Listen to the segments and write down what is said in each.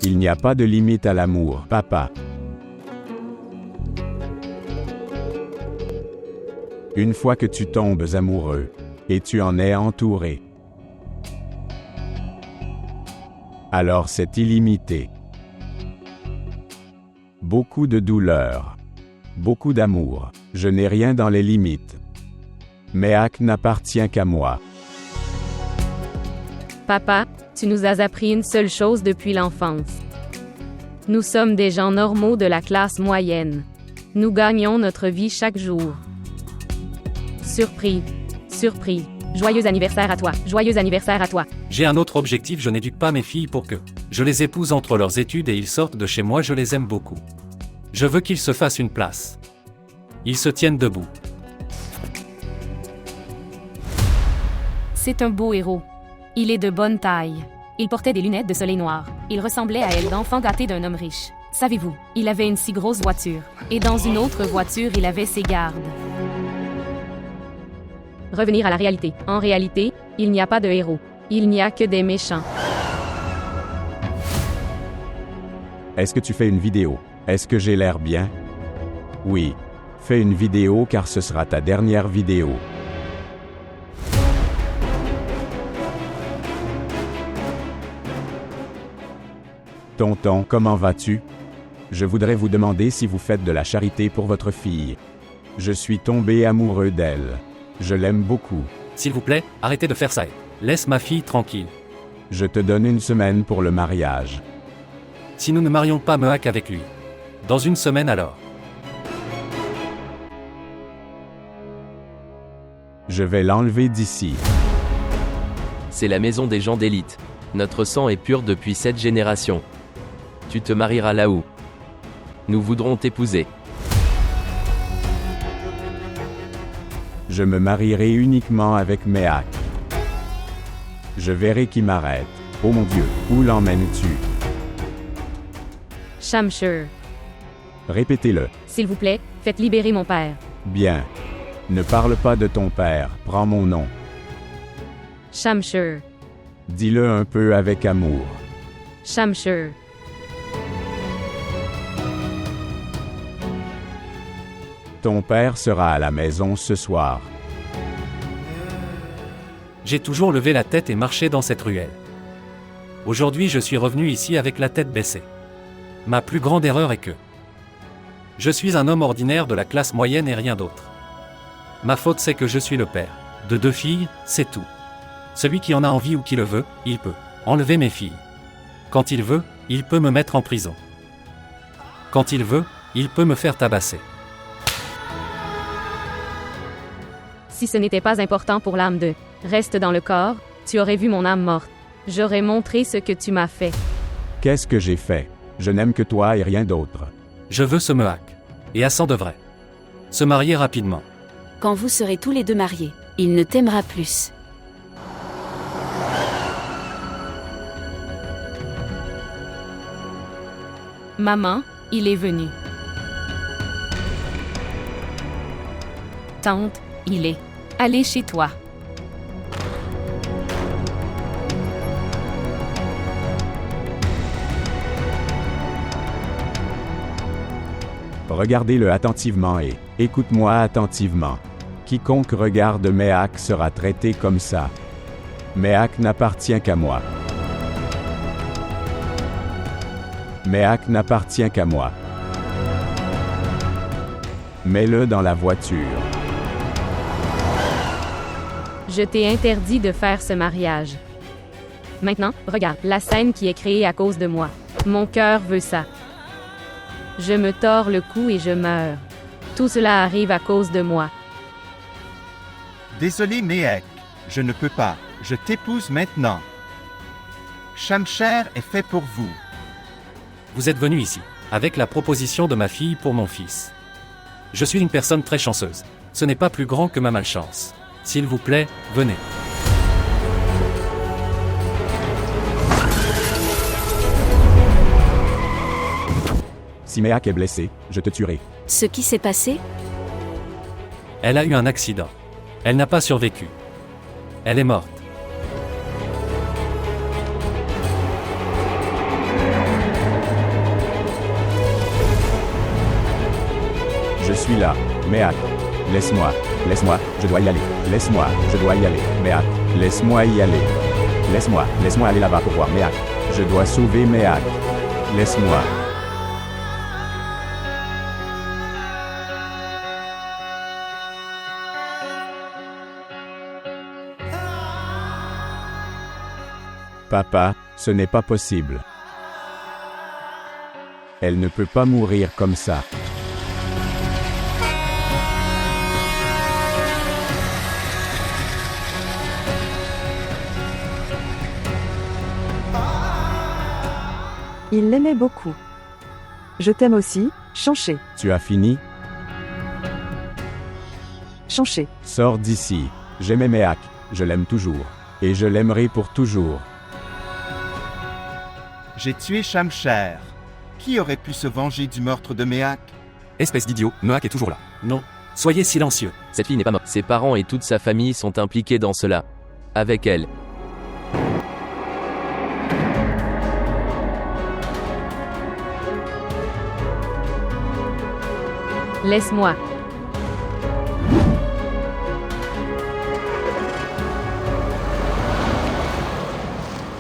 Il n'y a pas de limite à l'amour, papa. Une fois que tu tombes amoureux, et tu en es entouré, alors c'est illimité. Beaucoup de douleur, beaucoup d'amour. Je n'ai rien dans les limites. Méac n'appartient qu'à moi. Papa, tu nous as appris une seule chose depuis l'enfance. Nous sommes des gens normaux de la classe moyenne. Nous gagnons notre vie chaque jour. Surpris. Surpris. Joyeux anniversaire à toi. Joyeux anniversaire à toi. J'ai un autre objectif, je n'éduque pas mes filles pour que je les épouse entre leurs études et ils sortent de chez moi, je les aime beaucoup. Je veux qu'ils se fassent une place. Ils se tiennent debout. C'est un beau héros. Il est de bonne taille. Il portait des lunettes de soleil noir. Il ressemblait à elle d'enfant gâté d'un homme riche. Savez-vous, il avait une si grosse voiture. Et dans une autre voiture, il avait ses gardes. Revenir à la réalité. En réalité, il n'y a pas de héros. Il n'y a que des méchants. Est-ce que tu fais une vidéo? Est-ce que j'ai l'air bien? Oui. Fais une vidéo car ce sera ta dernière vidéo. Tonton, comment vas-tu? Je voudrais vous demander si vous faites de la charité pour votre fille. Je suis tombé amoureux d'elle. Je l'aime beaucoup. S'il vous plaît, arrêtez de faire ça. Laisse ma fille tranquille. Je te donne une semaine pour le mariage. Si nous ne marions pas Méac avec lui. Dans une semaine alors. Je vais l'enlever d'ici. C'est la maison des gens d'élite. Notre sang est pur depuis 7 générations. Tu te marieras là-haut. Nous voudrons t'épouser. Je me marierai uniquement avec Méac. Je verrai qui m'arrête. Oh mon Dieu, où l'emmènes-tu? Shamshur. Répétez-le. S'il vous plaît, faites libérer mon père. Bien. Ne parle pas de ton père, prends mon nom. Shamshur. Dis-le un peu avec amour. Shamshur. Ton père sera à la maison ce soir. J'ai toujours levé la tête et marché dans cette ruelle. Aujourd'hui, je suis revenu ici avec la tête baissée. Ma plus grande erreur est que je suis un homme ordinaire de la classe moyenne et rien d'autre. Ma faute, c'est que je suis le père de 2 filles, c'est tout. Celui qui en a envie ou qui le veut, il peut enlever mes filles. Quand il veut, il peut me mettre en prison. Quand il veut, il peut me faire tabasser. Si ce n'était pas important pour l'âme de reste dans le corps, tu aurais vu mon âme morte. J'aurais montré ce que tu m'as fait. Qu'est-ce que j'ai fait? Je n'aime que toi et rien d'autre. Je veux ce Méac. Et Hassan devrait se marier rapidement. Quand vous serez tous les deux mariés, il ne t'aimera plus. Maman, il est venu. Tante, il est allé chez toi. Regardez-le attentivement et écoute-moi attentivement. Quiconque regarde Méac sera traité comme ça. Méac n'appartient qu'à moi. Méac n'appartient qu'à moi. Mets-le dans la voiture. Je t'ai interdit de faire ce mariage. Maintenant, regarde la scène qui est créée à cause de moi. Mon cœur veut ça. Je me tords le cou et je meurs. Tout cela arrive à cause de moi. Désolé Méac, je ne peux pas. Je t'épouse maintenant. Shamshur est fait pour vous. Vous êtes venu ici, avec la proposition de ma fille pour mon fils. Je suis une personne très chanceuse. Ce n'est pas plus grand que ma malchance. S'il vous plaît, venez. Si Méac est blessé, je te tuerai. Ce qui s'est passé? Elle a eu un accident. Elle n'a pas survécu. Elle est morte. suis là. Méac. Laisse-moi. Laisse-moi. Je dois y aller. Laisse-moi. Je dois y aller. Méac. Laisse-moi y aller. Laisse-moi. Laisse-moi aller là-bas pour voir Méac. Je dois sauver Méac. Laisse-moi. Papa, ce n'est pas possible. Elle ne peut pas mourir comme ça. Il l'aimait beaucoup. Je t'aime aussi, Shanché. Tu as fini? Shanché. Sors d'ici. J'aimais Méac. Je l'aime toujours. Et je l'aimerai pour toujours. J'ai tué Shamsher. Qui aurait pu se venger du meurtre de Méac? Espèce d'idiot, Méac est toujours là. Non. Soyez silencieux. Cette fille n'est pas morte. Ses parents et toute sa famille sont impliqués dans cela. Avec elle. Laisse-moi.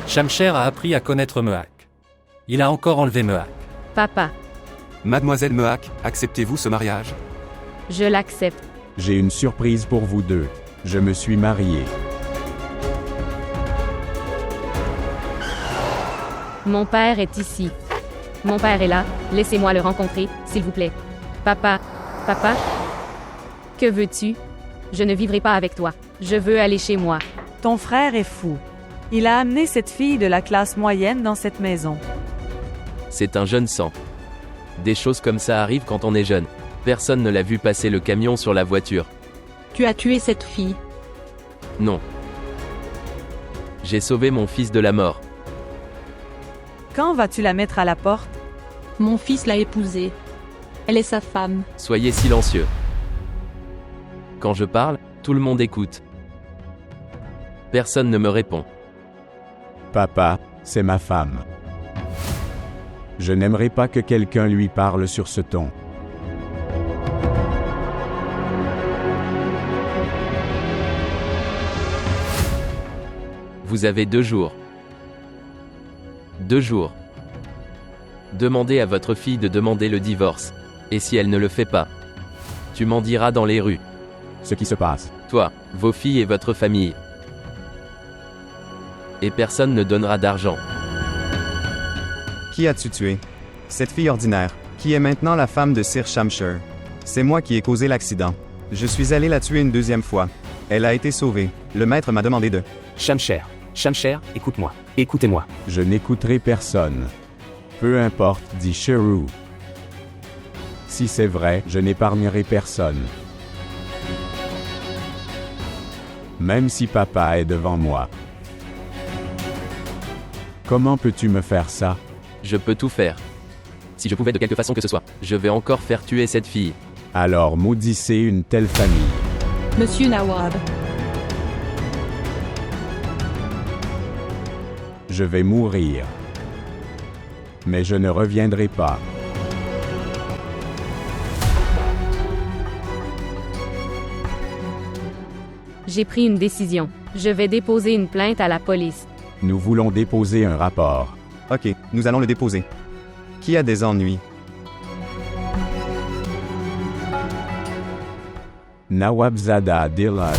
Shamsher a appris à connaître Méac. Il a encore enlevé Méac. Papa, Mademoiselle Méac, acceptez-vous ce mariage? je l'accepte. J'ai une surprise pour vous deux. Je me suis marié. Mon père est ici. Mon père est là. Laissez-moi le rencontrer, s'il vous plaît. Papa, papa, que veux-tu? Je ne vivrai pas avec toi. Je veux aller chez moi. Ton frère est fou. Il a amené cette fille de la classe moyenne dans cette maison. C'est un jeune sang. Des choses comme ça arrivent quand on est jeune. Personne ne l'a vu passer le camion sur la voiture. Tu as tué cette fille. Non. J'ai sauvé mon fils de la mort. Quand vas-tu la mettre à la porte? Mon fils l'a épousée. Elle est sa femme. Soyez silencieux. Quand je parle, tout le monde écoute. Personne ne me répond. Papa, c'est ma femme. Je n'aimerais pas que quelqu'un lui parle sur ce ton. Vous avez 2 jours. 2 jours. Demandez à votre fille de demander le divorce. Et si elle ne le fait pas, tu m'en diras dans les rues. Ce qui se passe. Toi, vos filles et votre famille. Et personne ne donnera d'argent. Qui as-tu tué? Cette fille ordinaire, qui est maintenant la femme de Sir Shamsher. C'est moi qui ai causé l'accident. Je suis allé la tuer une 2e fois. Elle a été sauvée. Le maître m'a demandé de... Shamsher, écoute-moi. Écoutez-moi. Je n'écouterai personne. Peu importe, dit Sheru. Si c'est vrai, je n'épargnerai personne. Même si papa est devant moi. Comment peux-tu me faire ça? Je peux tout faire. Si je pouvais de quelque façon que ce soit, je vais encore faire tuer cette fille. Alors maudissez une telle famille. Monsieur Nawab, Je vais mourir. Mais je ne reviendrai pas. J'ai pris une décision. Je vais déposer une plainte à la police. Nous voulons déposer un rapport. Ok, nous allons le déposer. Qui a des ennuis? Nawabzada Dillar.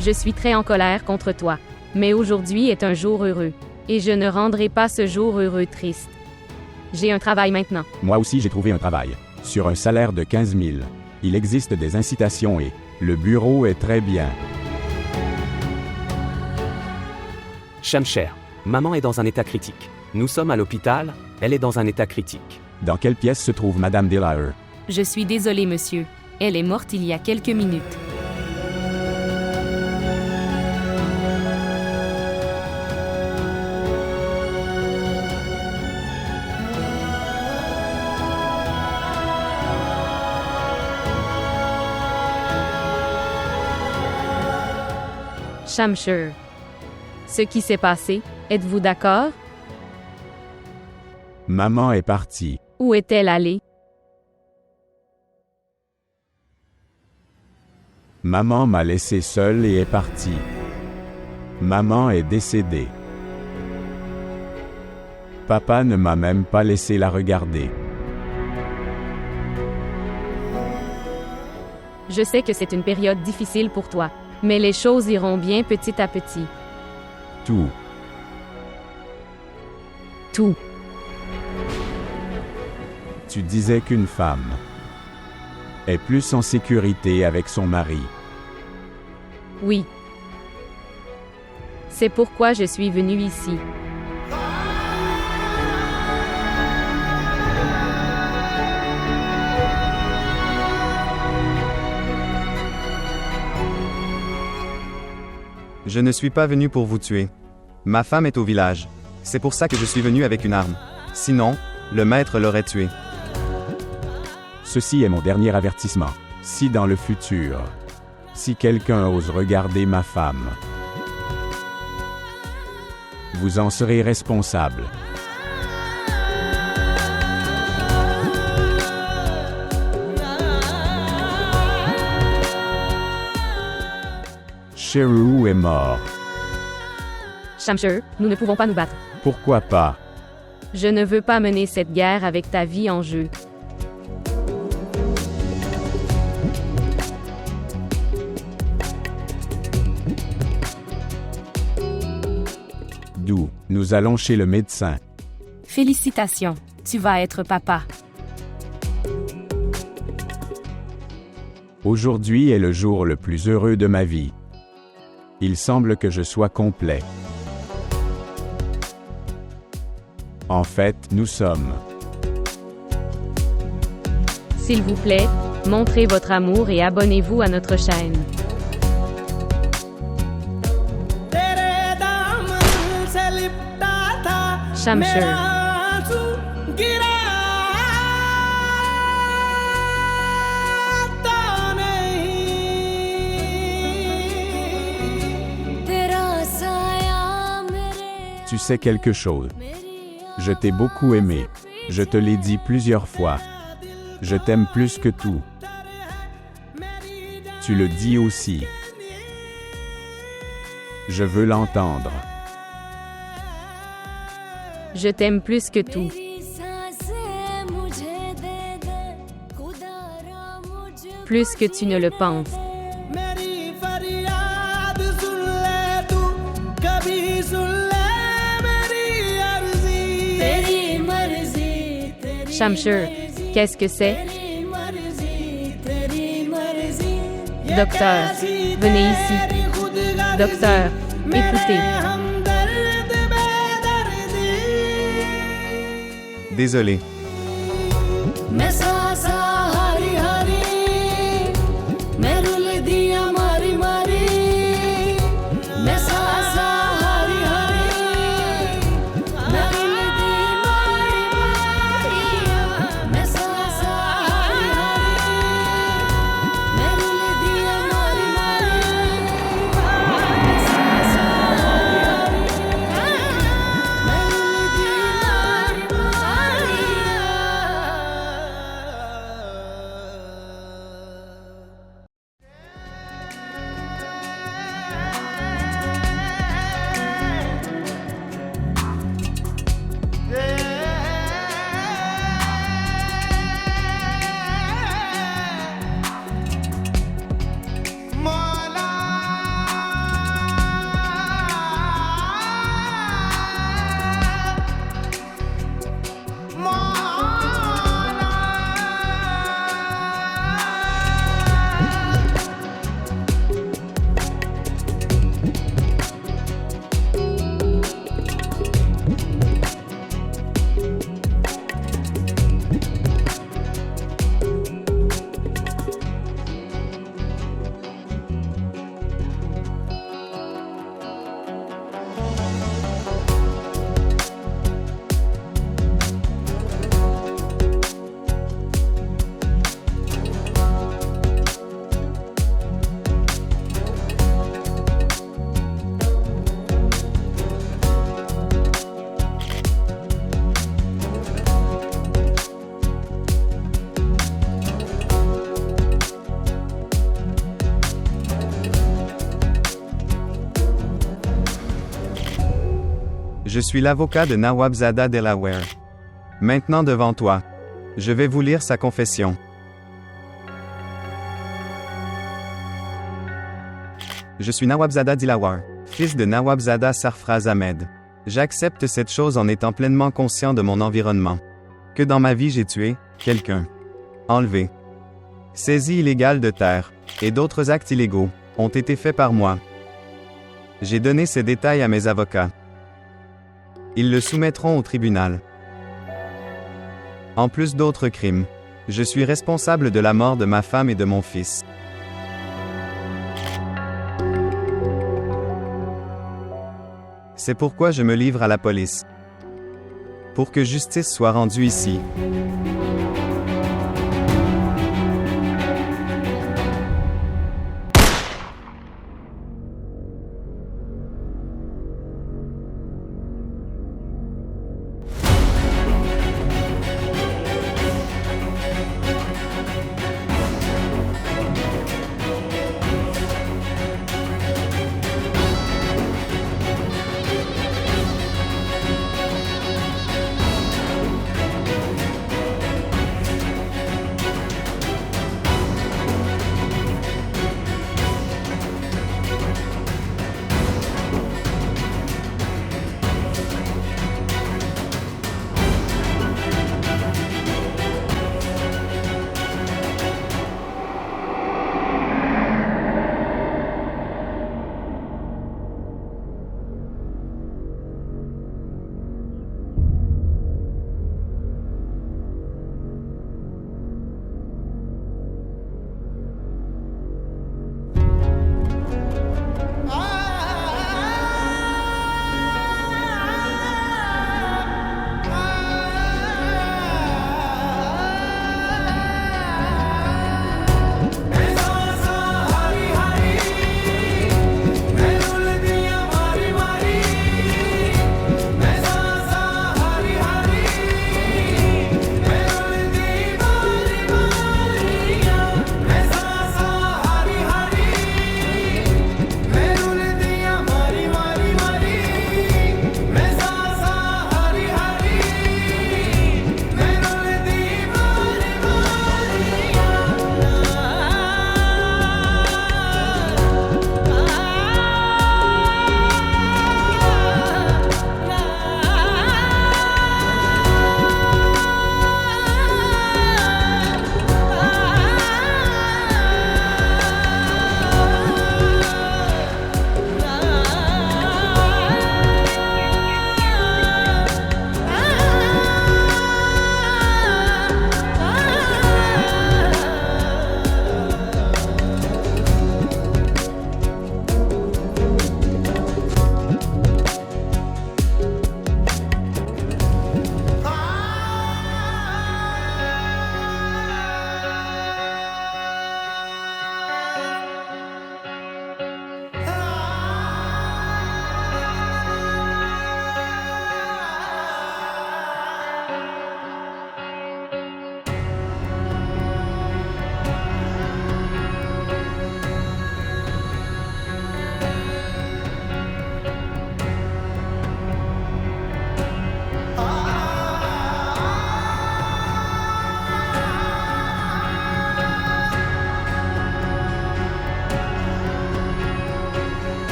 Je suis très en colère contre toi. Mais aujourd'hui est un jour heureux. Et je ne rendrai pas ce jour heureux triste. J'ai un travail maintenant. Moi aussi j'ai trouvé un travail. Sur un salaire de 15 000. Il existe des incitations et le bureau est très bien. Shamsher, maman est dans un état critique. Nous sommes à l'hôpital, elle est dans un état critique. Dans quelle pièce se trouve Madame Dillar? Je suis désolée, monsieur. Elle est morte il y a quelques minutes. Shamsher. Ce qui s'est passé, êtes-vous d'accord? Maman est partie. Où est-elle allée? Maman m'a laissé seule et est partie. Maman est décédée. Papa ne m'a même pas laissé la regarder. Je sais que c'est une période difficile pour toi, mais les choses iront bien petit à petit. Tout. Tout. Tu disais qu'une femme est plus en sécurité avec son mari. Oui. C'est pourquoi je suis venue ici. Je ne suis pas venu pour vous tuer. Ma femme est au village. C'est pour ça que je suis venu avec une arme. Sinon, le maître l'aurait tué. Ceci est mon dernier avertissement. Si dans le futur, si quelqu'un ose regarder ma femme, vous en serez responsable. Sheru est mort. Shamshir, nous ne pouvons pas nous battre. Pourquoi pas? Je ne veux pas mener cette guerre avec ta vie en jeu. D'où, nous allons chez le médecin. Félicitations, tu vas être papa. Aujourd'hui est le jour le plus heureux de ma vie. Il semble que je sois complet. En fait, nous sommes. S'il vous plaît, montrez votre amour et abonnez-vous à notre chaîne. Shamshir. Tu sais quelque chose. Je t'ai beaucoup aimé. Je te l'ai dit plusieurs fois. Je t'aime plus que tout. Tu le dis aussi. Je veux l'entendre. Je t'aime plus que tout. Plus que tu ne le penses. Shamshir, qu'est-ce que c'est? Docteur, venez ici. Docteur, écoutez. Désolé. Je suis l'avocat de Nawabzada Delaware. Maintenant devant toi. Je vais vous lire sa confession. Je suis Nawabzada Dilawar, fils de Nawabzada Sarfraz Ahmed. J'accepte cette chose en étant pleinement conscient de mon environnement. Que dans ma vie j'ai tué quelqu'un. Enlevé. Saisie illégale de terre, et d'autres actes illégaux, ont été faits par moi. J'ai donné ces détails à mes avocats. Ils le soumettront au tribunal. En plus d'autres crimes, je suis responsable de la mort de ma femme et de mon fils. C'est pourquoi je me livre à la police. Pour que justice soit rendue ici.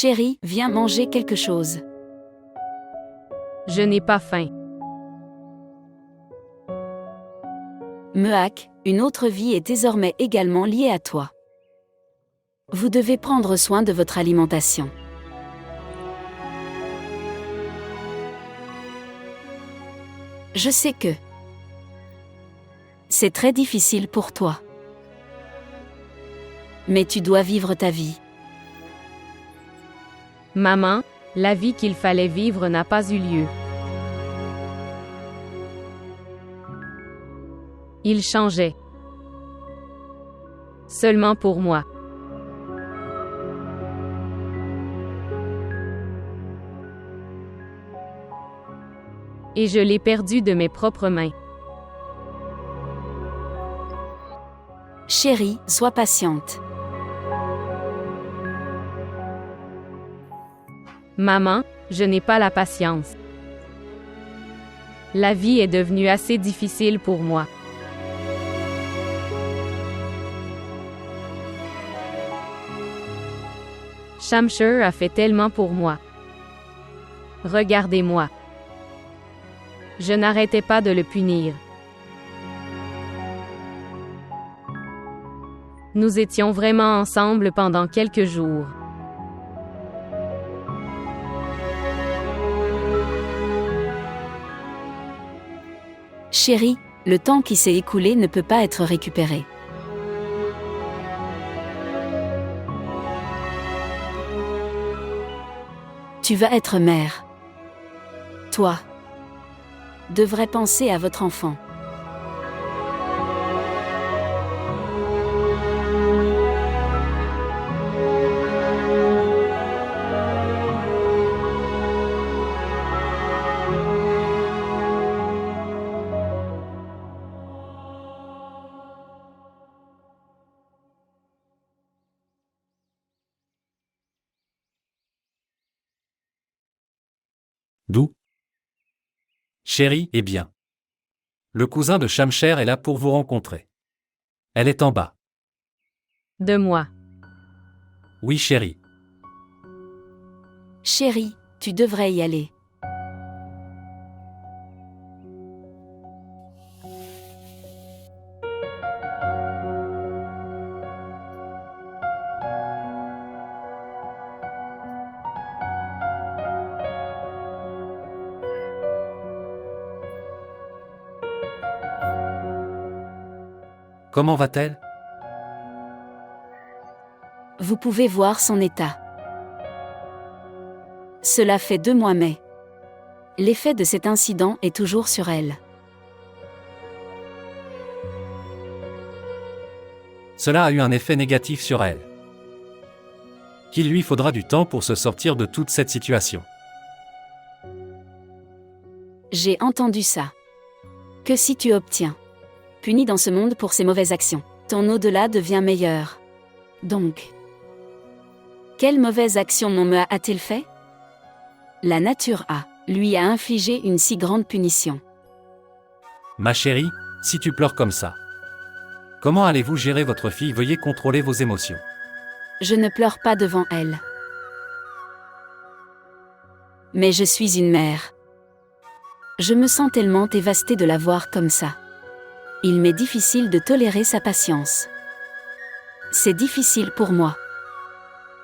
Chérie, viens manger quelque chose. Je n'ai pas faim. Meak, une autre vie est désormais également liée à toi. Vous devez prendre soin de votre alimentation. Je sais que c'est très difficile pour toi. Mais tu dois vivre ta vie. Maman, la vie qu'il fallait vivre n'a pas eu lieu. Il changeait. Seulement pour moi. Et je l'ai perdu de mes propres mains. Chérie, sois patiente. Maman, je n'ai pas la patience. La vie est devenue assez difficile pour moi. Shamshir a fait tellement pour moi. Regardez-moi. Je n'arrêtais pas de le punir. Nous étions vraiment ensemble pendant quelques jours. Chérie, le temps qui s'est écoulé ne peut pas être récupéré. Tu vas être mère. Toi devrais penser à votre enfant. D'où? Chérie, eh bien. Le cousin de Shamsher est là pour vous rencontrer. Elle est en bas. De moi. Oui, chérie. Chérie, tu devrais y aller. Comment va-t-elle? Vous pouvez voir son état. Cela fait 2 mois mais l'effet de cet incident est toujours sur elle. Cela a eu un effet négatif sur elle. Qu'il lui faudra du temps pour se sortir de toute cette situation. J'ai entendu ça. Que si tu obtiens puni dans ce monde pour ses mauvaises actions, ton au-delà devient meilleur. Donc, quelle mauvaise action mon Mea a-t-il fait? La nature lui a infligé une si grande punition. Ma chérie, si tu pleures comme ça, comment allez-vous gérer votre fille? Veuillez contrôler vos émotions. Je ne pleure pas devant elle. Mais je suis une mère. Je me sens tellement dévastée de la voir comme ça. Il m'est difficile de tolérer sa patience. C'est difficile pour moi.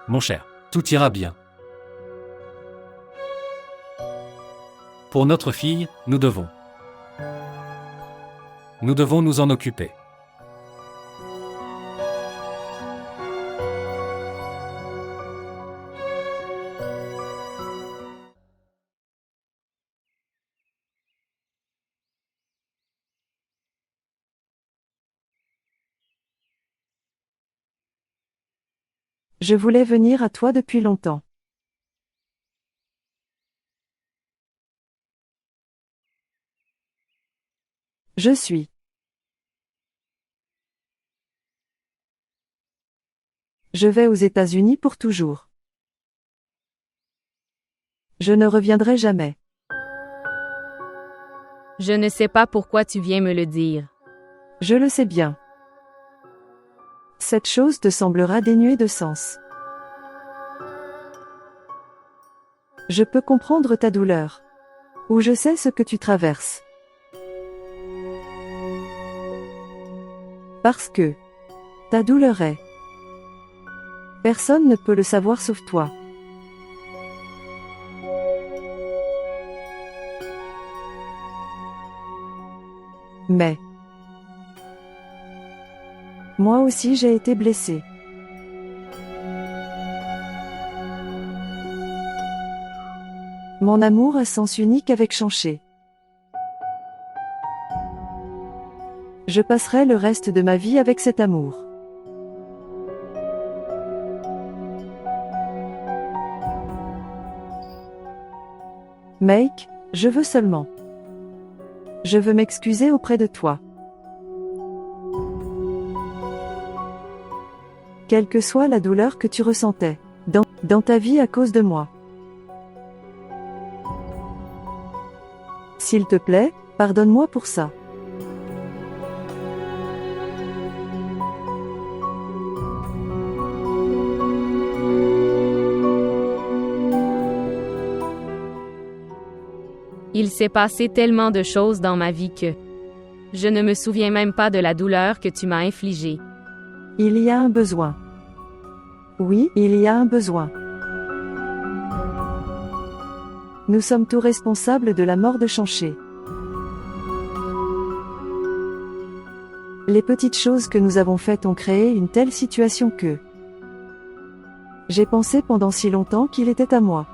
Mon cher, tout ira bien. Pour notre fille, nous devons nous en occuper. Je voulais venir à toi depuis longtemps. Je suis. Je vais aux États-Unis pour toujours. Je ne reviendrai jamais. Je ne sais pas pourquoi tu viens me le dire. Je le sais bien. Cette chose te semblera dénuée de sens. Je peux comprendre ta douleur. Ou je sais ce que tu traverses. Parce que ta douleur est. Personne ne peut le savoir sauf toi. Mais moi aussi j'ai été blessée. Mon amour a sens unique avec Shanché. Je passerai le reste de ma vie avec cet amour. Make, je veux seulement. Je veux m'excuser auprès de toi. Quelle que soit la douleur que tu ressentais dans ta vie à cause de moi. S'il te plaît, pardonne-moi pour ça. Il s'est passé tellement de choses dans ma vie que je ne me souviens même pas de la douleur que tu m'as infligée. Il y a un besoin. Oui, il y a un besoin. Nous sommes tous responsables de la mort de Shanché. Les petites choses que nous avons faites ont créé une telle situation que j'ai pensé pendant si longtemps qu'il était à moi.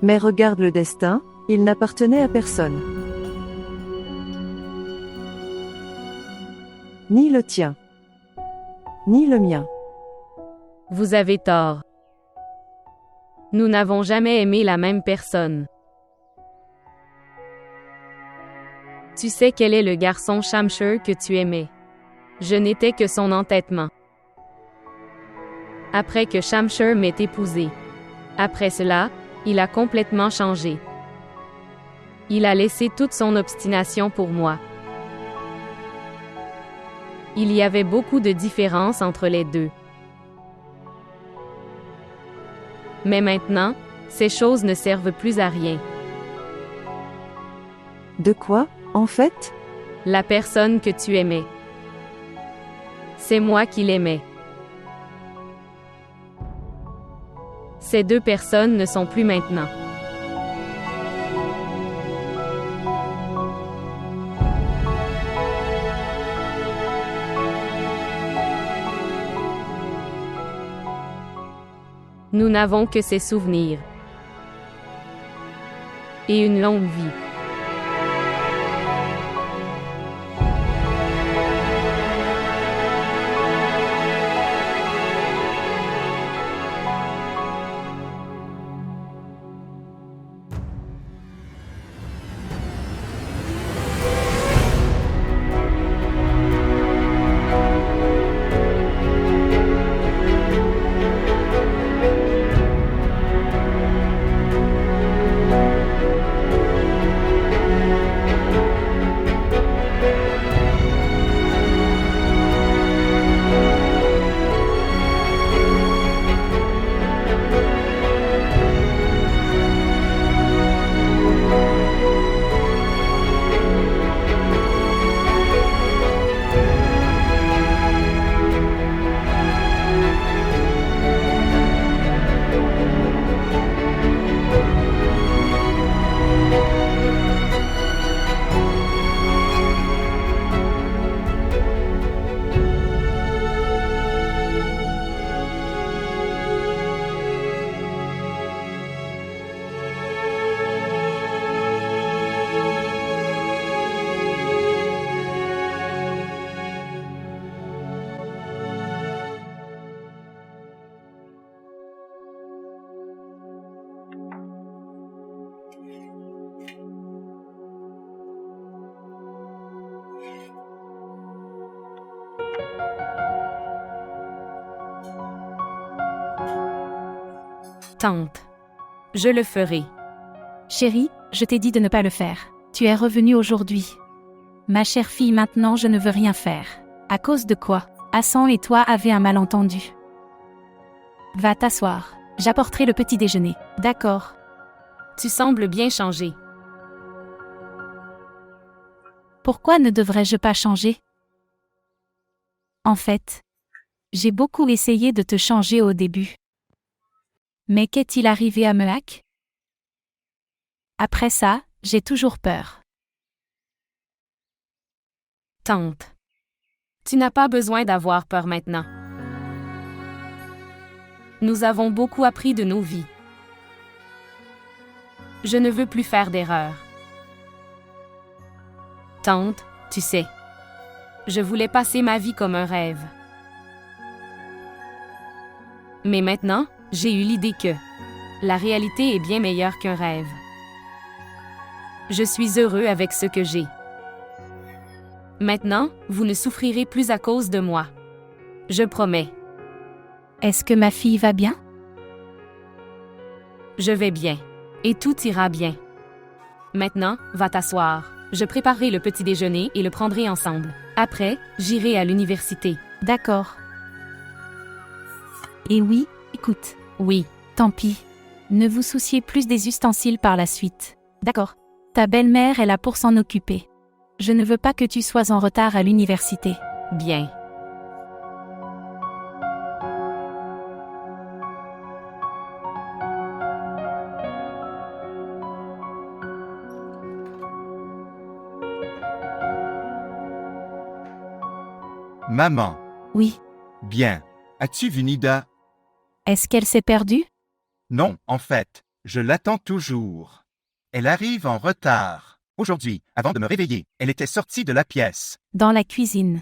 Mais regarde le destin, il n'appartenait à personne. Ni le tien. Ni le mien. Vous avez tort. Nous n'avons jamais aimé la même personne. Tu sais quel est le garçon Shamshir que tu aimais. Je n'étais que son entêtement. Après que Shamshir m'ait épousée. Après cela, il a complètement changé. Il a laissé toute son obstination pour moi. Il y avait beaucoup de différences entre les deux. Mais maintenant, ces choses ne servent plus à rien. De quoi, en fait? La personne que tu aimais. C'est moi qui l'aimais. Ces deux personnes ne sont plus maintenant. Nous n'avons que ces souvenirs. Et une longue vie. Tante. Je le ferai. Chérie, je t'ai dit de ne pas le faire. Tu es revenue aujourd'hui. Ma chère fille, maintenant je ne veux rien faire. À cause de quoi? Hassan et toi avez un malentendu. Va t'asseoir. J'apporterai le petit déjeuner. D'accord. Tu sembles bien changer. Pourquoi ne devrais-je pas changer? En fait, j'ai beaucoup essayé de te changer au début. Mais qu'est-il arrivé à Mehak? Après ça, j'ai toujours peur. Tante. Tu n'as pas besoin d'avoir peur maintenant. Nous avons beaucoup appris de nos vies. Je ne veux plus faire d'erreurs. Tante, tu sais, je voulais passer ma vie comme un rêve. Mais maintenant, j'ai eu l'idée que la réalité est bien meilleure qu'un rêve. Je suis heureux avec ce que j'ai. Maintenant, vous ne souffrirez plus à cause de moi. Je promets. Est-ce que ma fille va bien? Je vais bien. Et tout ira bien. Maintenant, va t'asseoir. Je préparerai le petit déjeuner et le prendrai ensemble. Après, j'irai à l'université. D'accord. Et oui, écoute. Oui. Tant pis. Ne vous souciez plus des ustensiles par la suite. D'accord. Ta belle-mère est là pour s'en occuper. Je ne veux pas que tu sois en retard à l'université. Bien. Maman. Oui. Bien. As-tu vu Nida? Est-ce qu'elle s'est perdue? Non, en fait, je l'attends toujours. Elle arrive en retard. Aujourd'hui, avant de me réveiller, elle était sortie de la pièce. Dans la cuisine.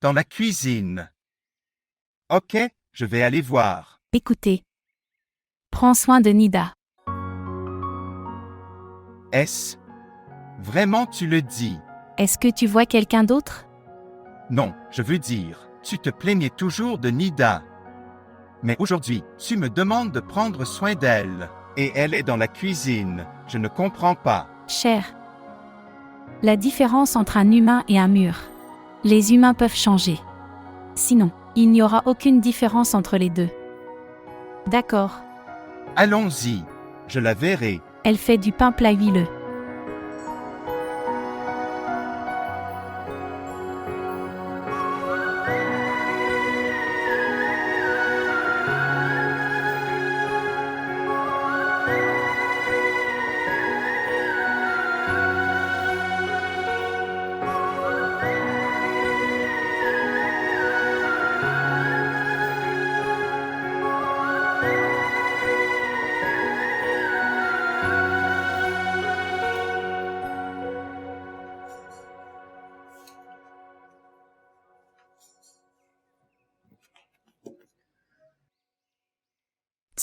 Dans la cuisine. Ok, je vais aller voir. Écoutez. Prends soin de Nida. Est-ce vraiment tu le dis? Est-ce que tu vois quelqu'un d'autre? Non, je veux dire, tu te plaignais toujours de Nida. Mais aujourd'hui, tu me demandes de prendre soin d'elle. Et elle est dans la cuisine. Je ne comprends pas. Cher. La différence entre un humain et un mur. Les humains peuvent changer. Sinon, il n'y aura aucune différence entre les deux. D'accord. Allons-y. Je la verrai. Elle fait du pain plat huileux.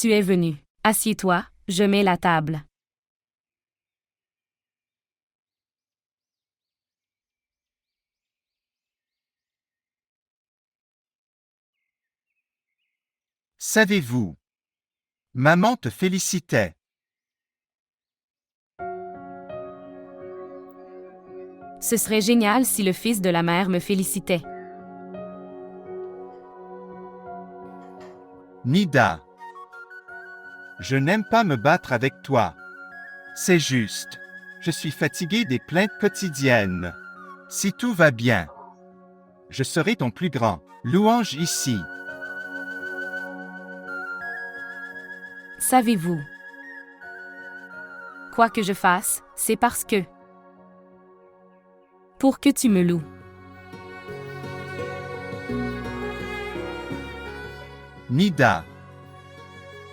Tu es venu. Assieds-toi, je mets la table. Savez-vous? Maman te félicitait. Ce serait génial si le fils de la mère me félicitait. Nida. Je n'aime pas me battre avec toi. C'est juste. Je suis fatigué des plaintes quotidiennes. Si tout va bien, je serai ton plus grand louange ici. Savez-vous? Quoi que je fasse, c'est parce que... Pour que tu me loues. Nida.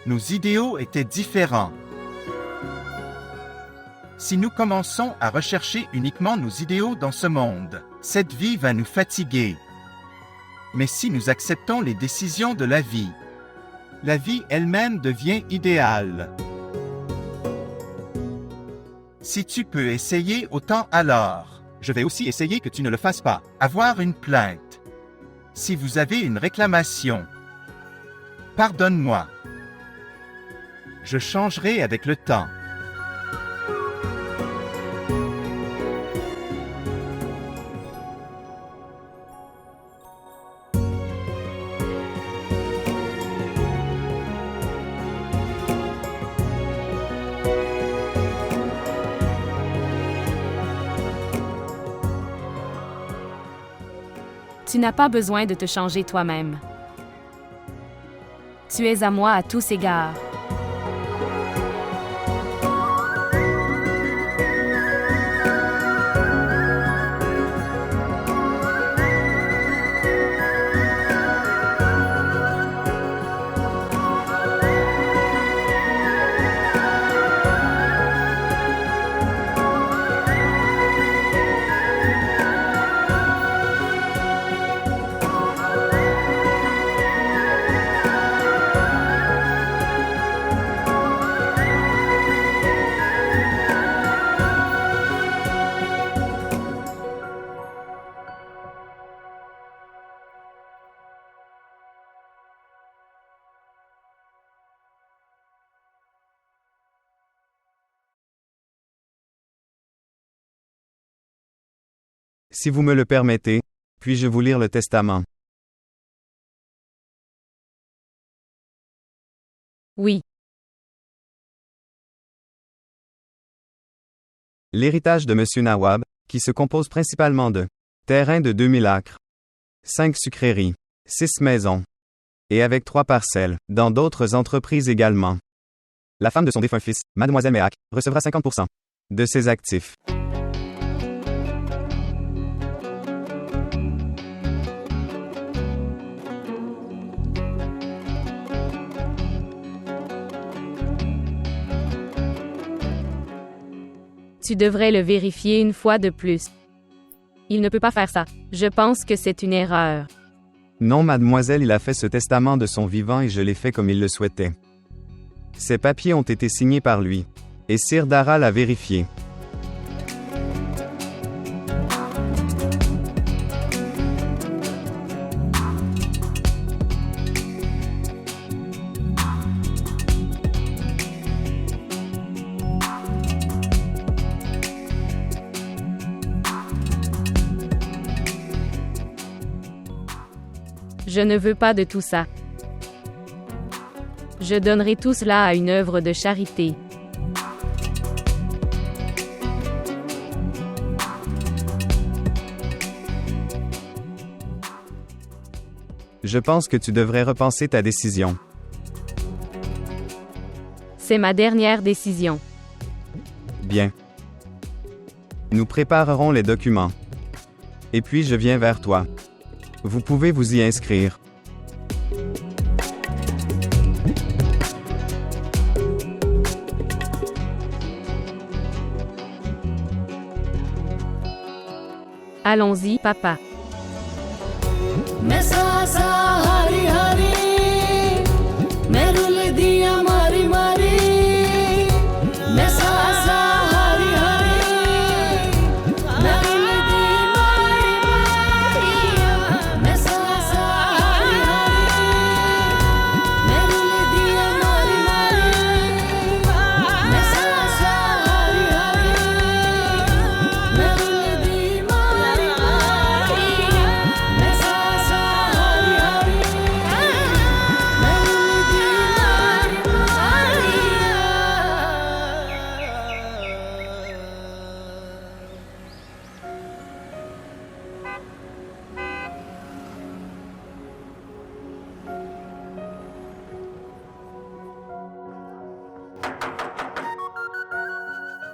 Nos idéaux étaient différents. Si nous commençons à rechercher uniquement nos idéaux dans ce monde, cette vie va nous fatiguer. Mais si nous acceptons les décisions de la vie elle-même devient idéale. Si tu peux essayer autant alors, je vais aussi essayer que tu ne le fasses pas. Avoir une plainte. Si vous avez une réclamation, pardonne-moi. Je changerai avec le temps. Tu n'as pas besoin de te changer toi-même. Tu es à moi à tous égards. Si vous me le permettez, puis-je vous lire le testament? Oui. L'héritage de M. Nawab, qui se compose principalement de terrain de 2000 acres, 5 sucreries, 6 maisons, et avec 3 parcelles, dans d'autres entreprises également. La femme de son défunt fils, Mademoiselle Mehac, recevra 50% de ses actifs. Tu devrais le vérifier une fois de plus. Il ne peut pas faire ça. Je pense que c'est une erreur. Non, mademoiselle, il a fait ce testament de son vivant et je l'ai fait comme il le souhaitait. Ces papiers ont été signés par lui. Et Sir Dara l'a vérifié. Je ne veux pas de tout ça. Je donnerai tout cela à une œuvre de charité. Je pense que tu devrais repenser ta décision. C'est ma dernière décision. Bien. Nous préparerons les documents. Et puis je viens vers toi. Vous pouvez vous y inscrire. Allons-y, papa.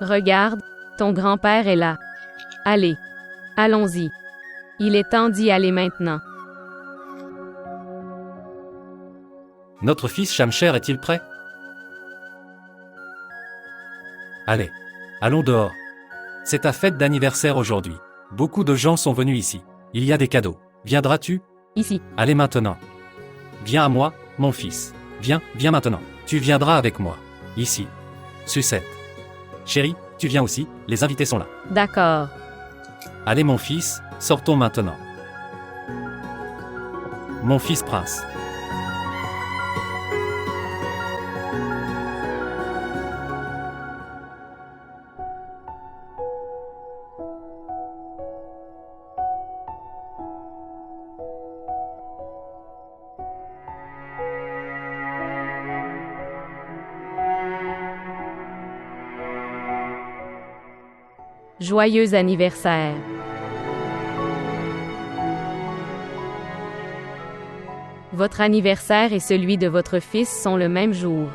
Regarde, ton grand-père est là. Allez, allons-y. Il est temps d'y aller maintenant. Notre fils Shamsher est-il prêt? Allez, allons dehors. C'est ta fête d'anniversaire aujourd'hui. Beaucoup de gens sont venus ici. Il y a des cadeaux. Viendras-tu? Ici. Allez maintenant. Viens à moi, mon fils. Viens maintenant. Tu viendras avec moi. Ici. Sucette. Chérie, tu viens aussi, les invités sont là. D'accord. Allez mon fils, sortons maintenant. Mon fils prince. Joyeux anniversaire. Votre anniversaire et celui de votre fils sont le même jour.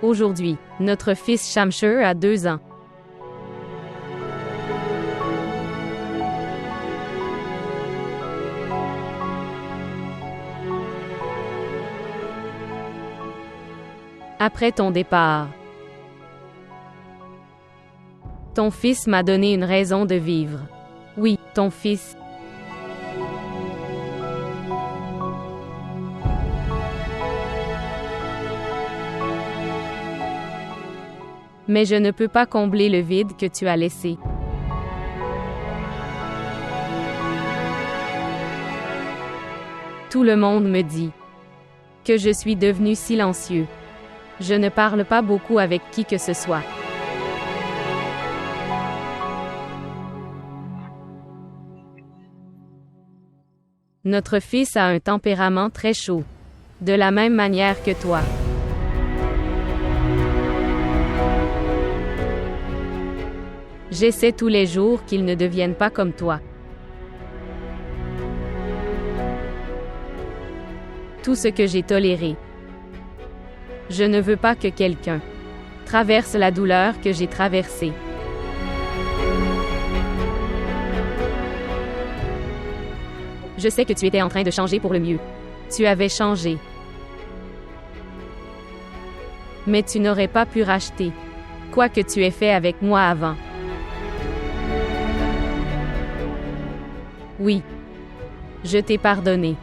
Aujourd'hui, notre fils Shamshir a 2 ans. Après ton départ, ton fils m'a donné une raison de vivre. Oui, ton fils. Mais je ne peux pas combler le vide que tu as laissé. Tout le monde me dit que je suis devenu silencieux. Je ne parle pas beaucoup avec qui que ce soit. Notre fils a un tempérament très chaud, de la même manière que toi. J'essaie tous les jours qu'il ne devienne pas comme toi. Tout ce que j'ai toléré. Je ne veux pas que quelqu'un traverse la douleur que j'ai traversée. Je sais que tu étais en train de changer pour le mieux. Tu avais changé. Mais tu n'aurais pas pu racheter quoi que tu aies fait avec moi avant. Oui, je t'ai pardonné.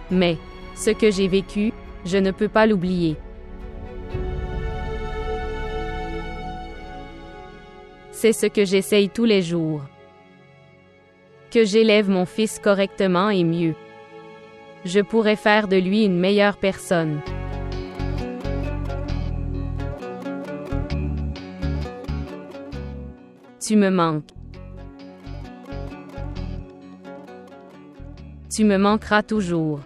Mais ce que j'ai vécu, je ne peux pas l'oublier. C'est ce que j'essaye tous les jours. Que j'élève mon fils correctement et mieux. Je pourrais faire de lui une meilleure personne. Tu me manques. Tu me manqueras toujours.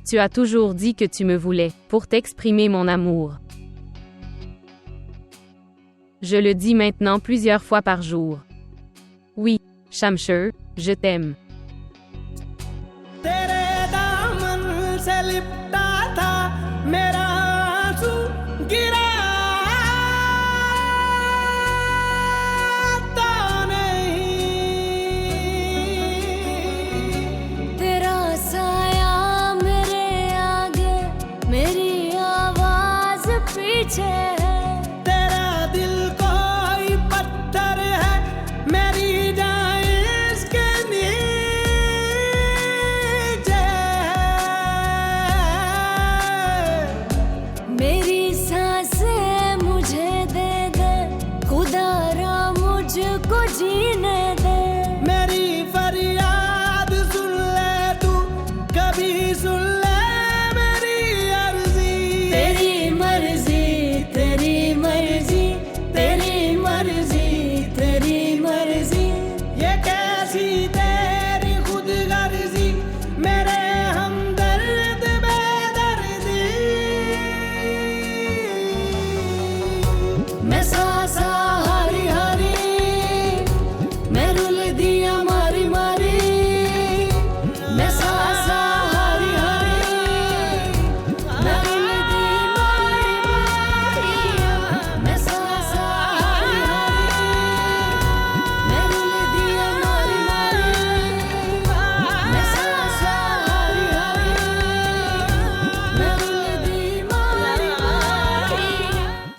Tu as toujours dit que tu me voulais, pour t'exprimer mon amour. Je le dis maintenant plusieurs fois par jour. Oui, Shamshir, je t'aime. जीने दे मेरी फरियाद सुन ले तू कभी सुन